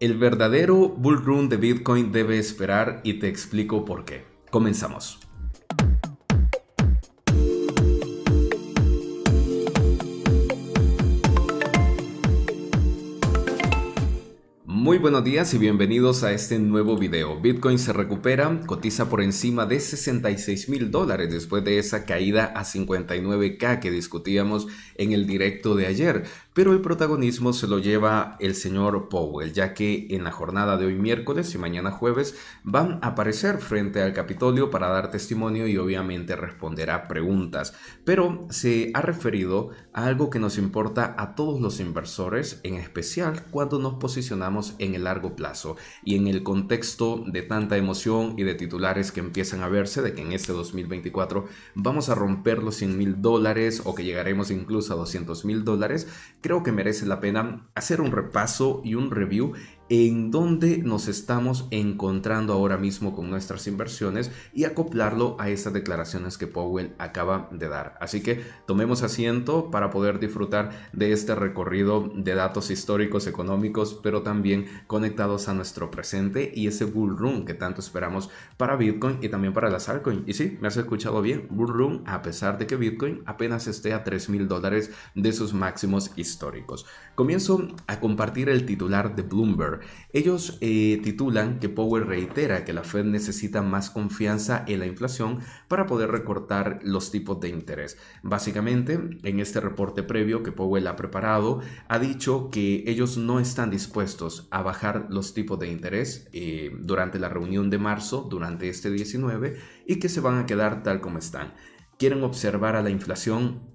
El verdadero bull run de Bitcoin debe esperar y te explico por qué. Comenzamos. Muy buenos días y bienvenidos a este nuevo video. Bitcoin se recupera, cotiza por encima de $66,000 después de esa caída a 59K que discutíamos en el directo de ayer. Pero el protagonismo se lo lleva el señor Powell, ya que en la jornada de hoy miércoles y mañana jueves van a aparecer frente al Capitolio para dar testimonio y obviamente responder a preguntas. Pero se ha referido a algo que nos importa a todos los inversores, en especial cuando nos posicionamos en el largo plazo y en el contexto de tanta emoción y de titulares que empiezan a verse de que en este 2024 vamos a romper los $100,000 o que llegaremos incluso a $200,000. Creo que merece la pena hacer un repaso y un review en dónde nos estamos encontrando ahora mismo con nuestras inversiones y acoplarlo a esas declaraciones que Powell acaba de dar. Así que tomemos asiento para poder disfrutar de este recorrido de datos históricos, económicos, pero también conectados a nuestro presente y ese bull run que tanto esperamos para Bitcoin y también para las altcoins. Y sí, me has escuchado bien, bull run, a pesar de que Bitcoin apenas esté a $3,000 de sus máximos históricos. Comienzo a compartir el titular de Bloomberg. Ellos titulan que Powell reitera que la Fed necesita más confianza en la inflación para poder recortar los tipos de interés. Básicamente, en este reporte previo que Powell ha preparado, ha dicho que ellos no están dispuestos a bajar los tipos de interés durante la reunión de marzo, durante este 19, y que se van a quedar tal como están. Quieren observar a la inflación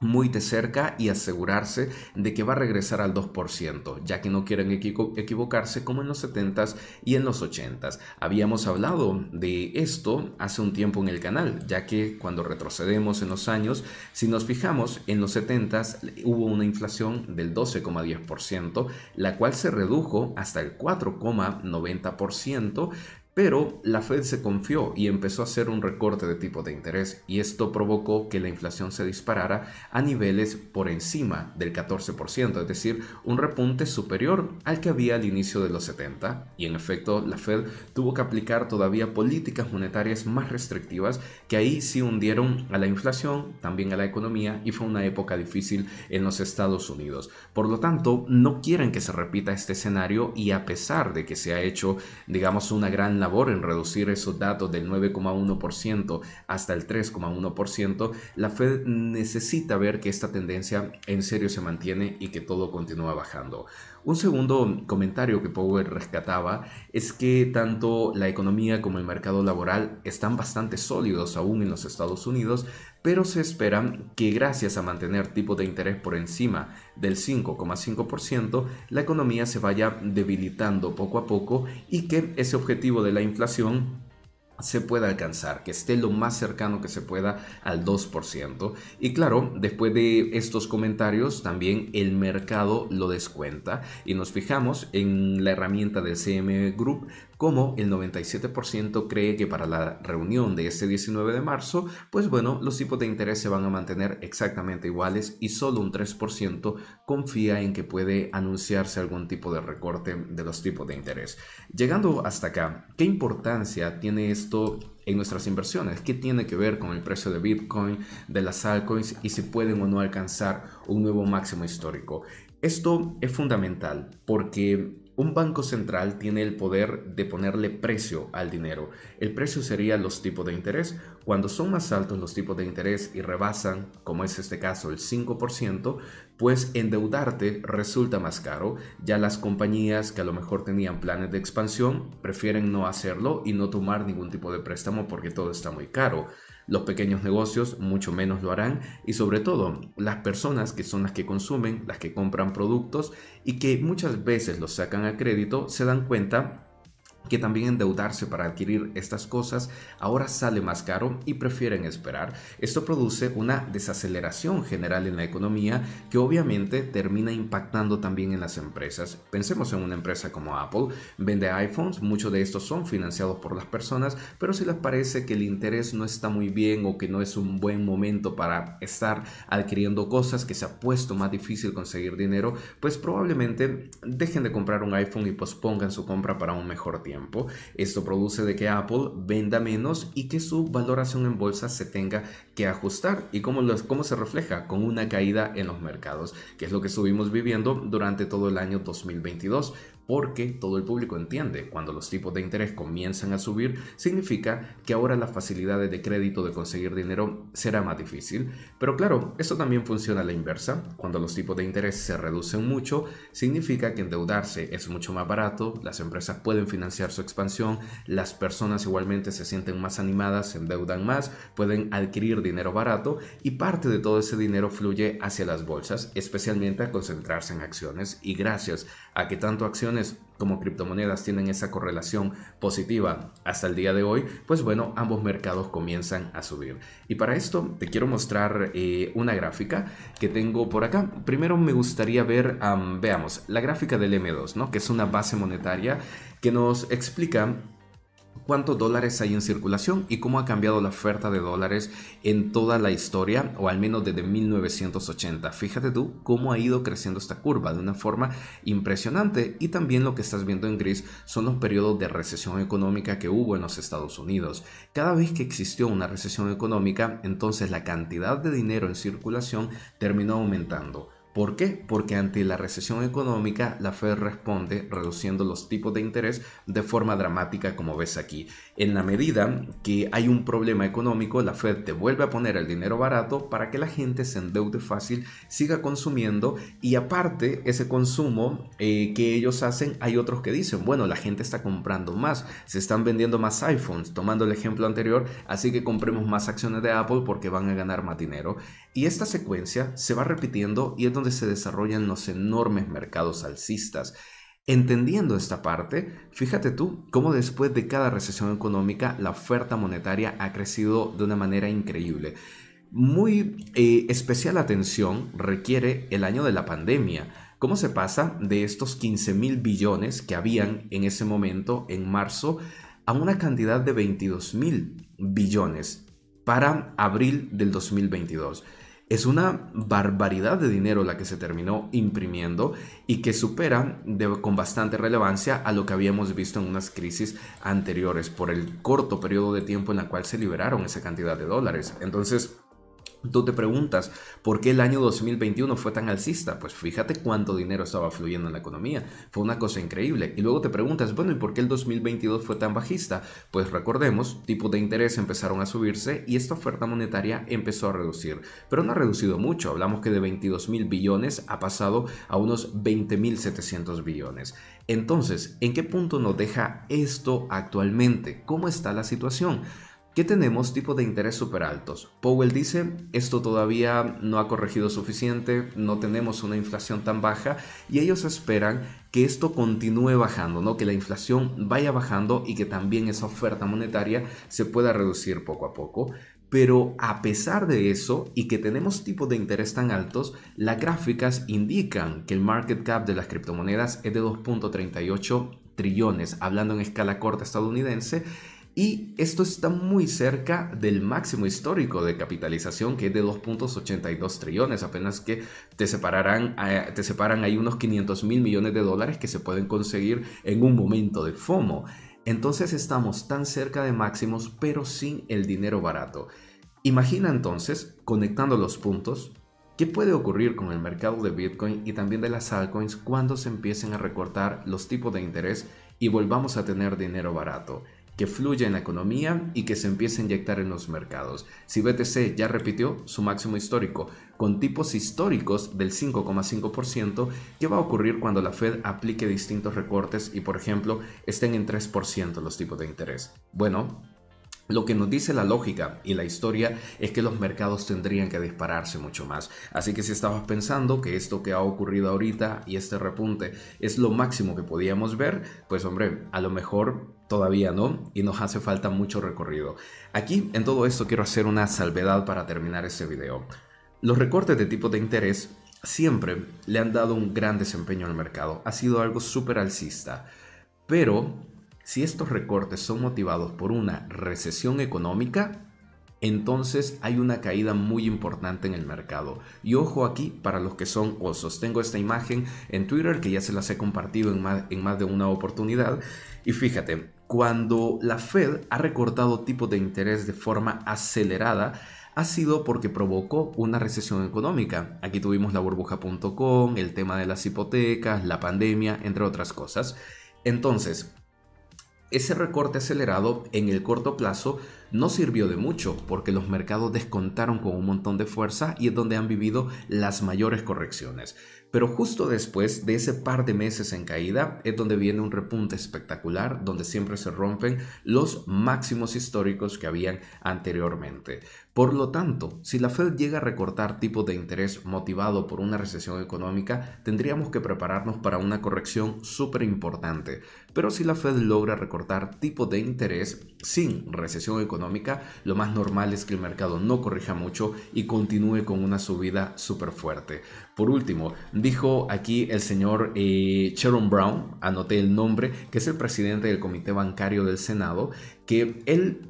muy de cerca y asegurarse de que va a regresar al 2%, ya que no quieren equivocarse como en los 70s y en los 80s. Habíamos hablado de esto hace un tiempo en el canal, ya que cuando retrocedemos en los años, si nos fijamos, en los 70s hubo una inflación del 12,10%, la cual se redujo hasta el 4,90%, pero la Fed se confió y empezó a hacer un recorte de tipo de interés y esto provocó que la inflación se disparara a niveles por encima del 14%, es decir, un repunte superior al que había al inicio de los 70 y en efecto la Fed tuvo que aplicar todavía políticas monetarias más restrictivas que ahí sí hundieron a la inflación, también a la economía y fue una época difícil en los Estados Unidos. Por lo tanto, no quieren que se repita este escenario y a pesar de que se ha hecho, digamos, una gran labor en reducir esos datos del 9,1% hasta el 3,1%, la Fed necesita ver que esta tendencia en serio se mantiene y que todo continúa bajando. Un segundo comentario que Powell rescataba es que tanto la economía como el mercado laboral están bastante sólidos aún en los Estados Unidos, pero se espera que gracias a mantener tipos de interés por encima del 5,5%, la economía se vaya debilitando poco a poco y que ese objetivo de la inflación se pueda alcanzar, que esté lo más cercano que se pueda al 2%. Y claro, después de estos comentarios también el mercado lo descuenta y nos fijamos en la herramienta del CME Group como el 97% cree que para la reunión de este 19 de marzo, pues bueno, los tipos de interés se van a mantener exactamente iguales y solo un 3% confía en que puede anunciarse algún tipo de recorte de los tipos de interés. Llegando hasta acá, ¿qué importancia tiene esto en nuestras inversiones? ¿Qué tiene que ver con el precio de Bitcoin, de las altcoins y si pueden o no alcanzar un nuevo máximo histórico? Esto es fundamental porque un banco central tiene el poder de ponerle precio al dinero. El precio sería los tipos de interés. Cuando son más altos los tipos de interés y rebasan, como es este caso, el 5%, pues endeudarte resulta más caro. Ya las compañías que a lo mejor tenían planes de expansión prefieren no hacerlo y no tomar ningún tipo de préstamo porque todo está muy caro. Los pequeños negocios mucho menos lo harán y sobre todo las personas que son las que consumen, las que compran productos y que muchas veces los sacan a crédito, se dan cuenta que también endeudarse para adquirir estas cosas ahora sale más caro y prefieren esperar. Esto produce una desaceleración general en la economía que obviamente termina impactando también en las empresas. Pensemos en una empresa como Apple, vende iPhones, muchos de estos son financiados por las personas, pero si les parece que el interés no está muy bien o que no es un buen momento para estar adquiriendo cosas, que se ha puesto más difícil conseguir dinero, pues probablemente dejen de comprar un iPhone y pospongan su compra para un mejor tiempo. Esto produce de que Apple venda menos y que su valoración en bolsa se tenga que ajustar. ¿Y cómo se refleja? Con una caída en los mercados, que es lo que estuvimos viviendo durante todo el año 2022. Porque todo el público entiende, cuando los tipos de interés comienzan a subir, significa que ahora las facilidades de crédito de conseguir dinero será más difícil. Pero claro, esto también funciona a la inversa. Cuando los tipos de interés se reducen mucho, significa que endeudarse es mucho más barato, las empresas pueden financiar su expansión, las personas igualmente se sienten más animadas, se endeudan más, pueden adquirir dinero barato y parte de todo ese dinero fluye hacia las bolsas, especialmente a concentrarse en acciones, y gracias a que tanto acciones como criptomonedas tienen esa correlación positiva hasta el día de hoy, pues bueno, ambos mercados comienzan a subir. Y para esto te quiero mostrar una gráfica que tengo por acá. Primero me gustaría ver, veamos, la gráfica del M2, ¿no? Que es una base monetaria que nos explica cuántos dólares hay en circulación y cómo ha cambiado la oferta de dólares en toda la historia, o al menos desde 1980. Fíjate tú cómo ha ido creciendo esta curva de una forma impresionante, y también lo que estás viendo en gris son los periodos de recesión económica que hubo en los Estados Unidos. Cada vez que existió una recesión económica, entonces la cantidad de dinero en circulación terminó aumentando. ¿Por qué? Porque ante la recesión económica, la Fed responde reduciendo los tipos de interés de forma dramática, como ves aquí. En la medida que hay un problema económico, la Fed te vuelve a poner el dinero barato para que la gente se endeude fácil, siga consumiendo, y aparte ese consumo que ellos hacen, hay otros que dicen, bueno, la gente está comprando más, se están vendiendo más iPhones, tomando el ejemplo anterior, así que compremos más acciones de Apple porque van a ganar más dinero. Y esta secuencia se va repitiendo y es donde se desarrollan los enormes mercados alcistas. Entendiendo esta parte, fíjate tú cómo después de cada recesión económica la oferta monetaria ha crecido de una manera increíble. Muy especial atención requiere el año de la pandemia. ¿Cómo se pasa de estos 15.000 billones que habían en ese momento, en marzo, a una cantidad de 22.000 billones para abril del 2022? Es una barbaridad de dinero la que se terminó imprimiendo y que supera con bastante relevancia a lo que habíamos visto en unas crisis anteriores por el corto periodo de tiempo en la cual se liberaron esa cantidad de dólares. Entonces, tú te preguntas, ¿por qué el año 2021 fue tan alcista? Pues fíjate cuánto dinero estaba fluyendo en la economía. Fue una cosa increíble. Y luego te preguntas, bueno, ¿y por qué el 2022 fue tan bajista? Pues recordemos, tipos de interés empezaron a subirse y esta oferta monetaria empezó a reducir. Pero no ha reducido mucho. Hablamos que de 22.000 billones ha pasado a unos 20.700 billones. Entonces, ¿en qué punto nos deja esto actualmente? ¿Cómo está la situación? ¿Qué tenemos? Tipos de interés súper altos. Powell dice, esto todavía no ha corregido suficiente, no tenemos una inflación tan baja, y ellos esperan que esto continúe bajando, ¿no? Que la inflación vaya bajando y que también esa oferta monetaria se pueda reducir poco a poco. Pero a pesar de eso y que tenemos tipos de interés tan altos, las gráficas indican que el market cap de las criptomonedas es de 2.38 trillones, hablando en escala corta estadounidense. Y esto está muy cerca del máximo histórico de capitalización, que es de 2.82 trillones, apenas que te separan ahí unos 500.000 millones de dólares que se pueden conseguir en un momento de FOMO. Entonces estamos tan cerca de máximos, pero sin el dinero barato. Imagina entonces, conectando los puntos, ¿qué puede ocurrir con el mercado de Bitcoin y también de las altcoins cuando se empiecen a recortar los tipos de interés y volvamos a tener dinero barato, que fluya en la economía y que se empiece a inyectar en los mercados? Si BTC ya repitió su máximo histórico con tipos históricos del 5,5%, ¿qué va a ocurrir cuando la Fed aplique distintos recortes y, por ejemplo, estén en 3% los tipos de interés? Bueno, lo que nos dice la lógica y la historia es que los mercados tendrían que dispararse mucho más. Así que si estabas pensando que esto que ha ocurrido ahorita y este repunte es lo máximo que podíamos ver, pues hombre, a lo mejor Todavía no, y nos hace falta mucho recorrido. Aquí, en todo esto, quiero hacer una salvedad para terminar este video. Los recortes de tipos de interés siempre le han dado un gran desempeño al mercado. Ha sido algo súper alcista. Pero, si estos recortes son motivados por una recesión económica, entonces hay una caída muy importante en el mercado. Y ojo aquí para los que son osos. Tengo esta imagen en Twitter que ya se las he compartido en más de una oportunidad. Y fíjate, cuando la Fed ha recortado tipos de interés de forma acelerada, ha sido porque provocó una recesión económica. Aquí tuvimos la burbuja.com, el tema de las hipotecas, la pandemia, entre otras cosas. Entonces, ese recorte acelerado en el corto plazo no sirvió de mucho porque los mercados descontaron con un montón de fuerza y es donde han vivido las mayores correcciones. Pero justo después de ese par de meses en caída es donde viene un repunte espectacular, donde siempre se rompen los máximos históricos que habían anteriormente. Por lo tanto, si la Fed llega a recortar tipos de interés motivado por una recesión económica, tendríamos que prepararnos para una corrección súper importante. Pero si la Fed logra recortar tipos de interés sin recesión económica, lo más normal es que el mercado no corrija mucho y continúe con una subida súper fuerte. Por último, dijo aquí el señor Sherrod Brown, anoté el nombre, que es el presidente del Comité Bancario del Senado, que él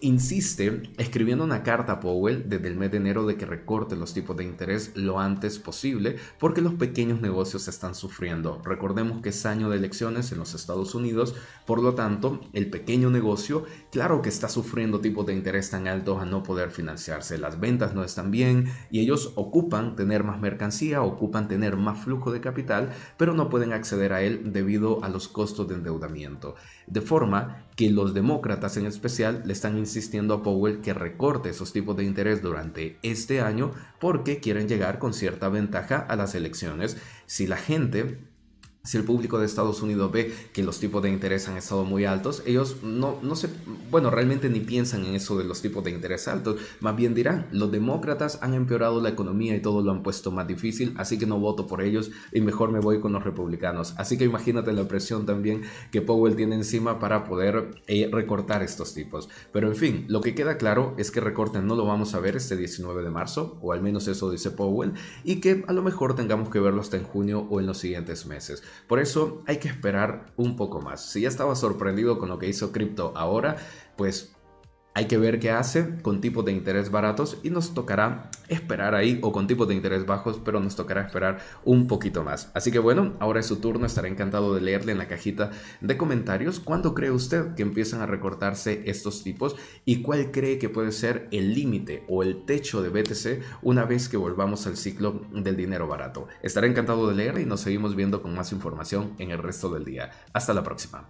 insiste escribiendo una carta a Powell desde el mes de enero de que recorte los tipos de interés lo antes posible porque los pequeños negocios están sufriendo. Recordemos que es año de elecciones en los Estados Unidos, por lo tanto el pequeño negocio claro que está sufriendo tipos de interés tan altos a no poder financiarse. Las ventas no están bien y ellos ocupan tener más mercancía, ocupan tener más flujo de capital, pero no pueden acceder a él debido a los costos de endeudamiento. De forma que los demócratas en especial le están insistiendo a Powell que recorte esos tipos de interés durante este año porque quieren llegar con cierta ventaja a las elecciones. Si el público de Estados Unidos ve que los tipos de interés han estado muy altos, ellos realmente ni piensan en eso de los tipos de interés altos, más bien dirán, los demócratas han empeorado la economía y todo lo han puesto más difícil, así que no voto por ellos y mejor me voy con los republicanos. Así que imagínate la presión también que Powell tiene encima para poder recortar estos tipos. Pero en fin, lo que queda claro es que recorte no lo vamos a ver este 19 de marzo, o al menos eso dice Powell, y que a lo mejor tengamos que verlo hasta en junio o en los siguientes meses. Por eso hay que esperar un poco más. Si ya estaba sorprendido con lo que hizo cripto ahora, pues hay que ver qué hace con tipos de interés baratos y nos tocará esperar ahí, o con tipos de interés bajos, pero nos tocará esperar un poquito más. Así que bueno, ahora es su turno, estaré encantado de leerle en la cajita de comentarios cuándo cree usted que empiezan a recortarse estos tipos y cuál cree que puede ser el límite o el techo de BTC una vez que volvamos al ciclo del dinero barato. Estaré encantado de leerle y nos seguimos viendo con más información en el resto del día. Hasta la próxima.